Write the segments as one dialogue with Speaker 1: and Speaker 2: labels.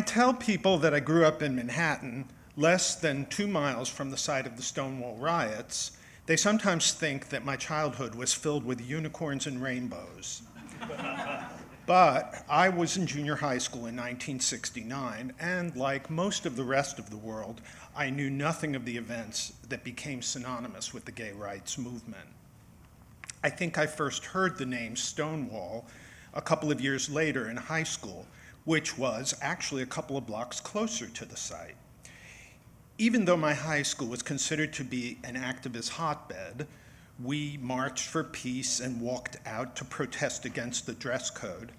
Speaker 1: I tell people that I grew up in Manhattan, less than 2 miles from the site of the Stonewall riots, they sometimes think that my childhood was filled with unicorns and rainbows. But I was in junior high school in 1969, and like most of the rest of the world, I knew nothing of the events that became synonymous with the gay rights movement. I think I first heard the name Stonewall a couple of years later in high school, which was actually a couple of blocks closer to the site. Even though my high school was considered to be an activist hotbed, we marched for peace and walked out to protest against the dress code.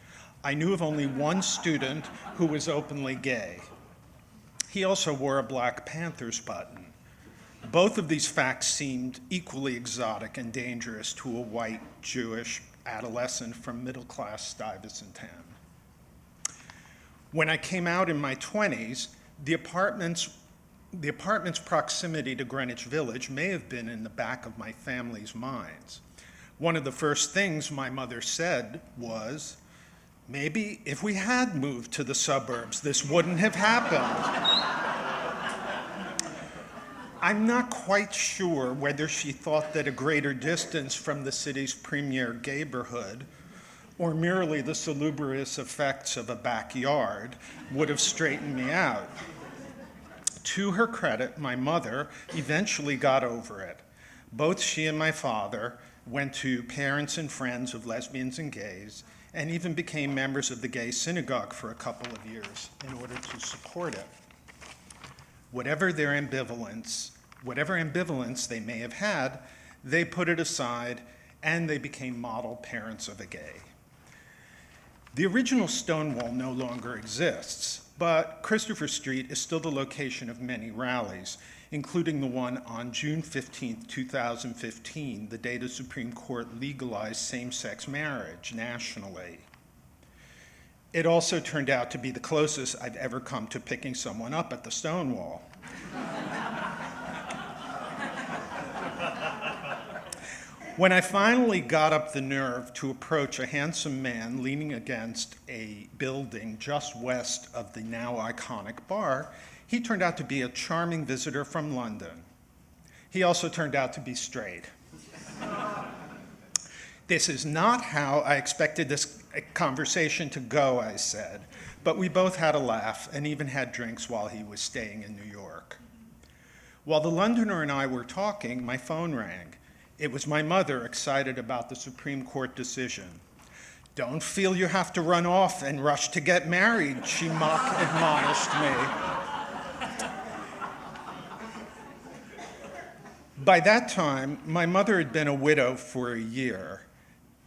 Speaker 1: I knew of only one student who was openly gay. He also wore a Black Panthers button. Both of these facts seemed equally exotic and dangerous to a white Jewish adolescent from middle-class Stuyvesant Town. When I came out in my 20s, the apartment's proximity to Greenwich Village may have been in the back of my family's minds. One of the first things my mother said was, maybe if we had moved to the suburbs, this wouldn't have happened. I'm not quite sure whether she thought that a greater distance from the city's premier gayborhood or merely the salubrious effects of a backyard would have straightened me out. To her credit, my mother eventually got over it. Both she and my father went to parents and friends of lesbians and gays and even became members of the gay synagogue for a couple of years in order to support it. Whatever ambivalence they may have had, they put it aside and they became model parents of a gay. The original Stonewall no longer exists, but Christopher Street is still the location of many rallies, including the one on June 15, 2015, the day the Supreme Court legalized same-sex marriage nationally. It also turned out to be the closest I've ever come to picking someone up at the Stonewall. When I finally got up the nerve to approach a handsome man leaning against a building just west of the now iconic bar, he turned out to be a charming visitor from London. He also turned out to be straight. This is not how I expected this conversation to go, I said, but we both had a laugh and even had drinks while he was staying in New York. While the Londoner and I were talking, my phone rang. It was my mother, excited about the Supreme Court decision. "Don't feel you have to run off and rush to get married," she mock admonished me. By that time, my mother had been a widow for a year,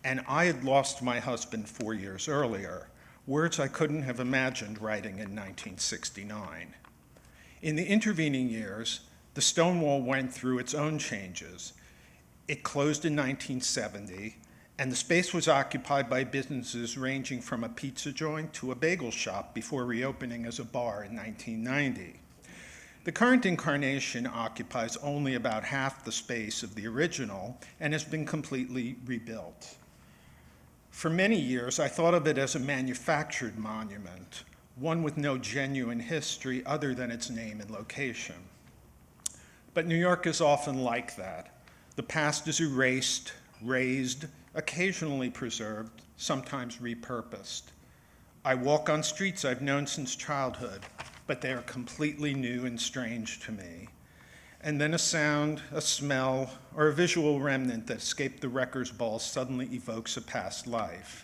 Speaker 1: and I had lost my husband 4 years earlier, words I couldn't have imagined writing in 1969. In the intervening years, the Stonewall went through its own changes. It closed in 1970, and the space was occupied by businesses ranging from a pizza joint to a bagel shop before reopening as a bar in 1990. The current incarnation occupies only about half the space of the original and has been completely rebuilt. For many years, I thought of it as a manufactured monument, one with no genuine history other than its name and location. But New York is often like that. The past is erased, razed, occasionally preserved, sometimes repurposed. I walk on streets I've known since childhood, but they are completely new and strange to me. And then a sound, a smell, or a visual remnant that escaped the wrecker's ball suddenly evokes a past life.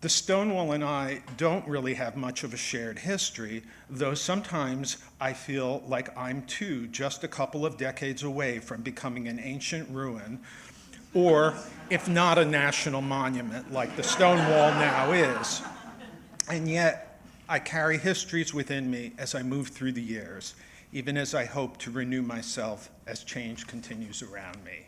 Speaker 1: The Stonewall and I don't really have much of a shared history, though sometimes I feel like I'm too just a couple of decades away from becoming an ancient ruin, or if not a national monument like the Stonewall now is. And yet, I carry histories within me as I move through the years, even as I hope to renew myself as change continues around me.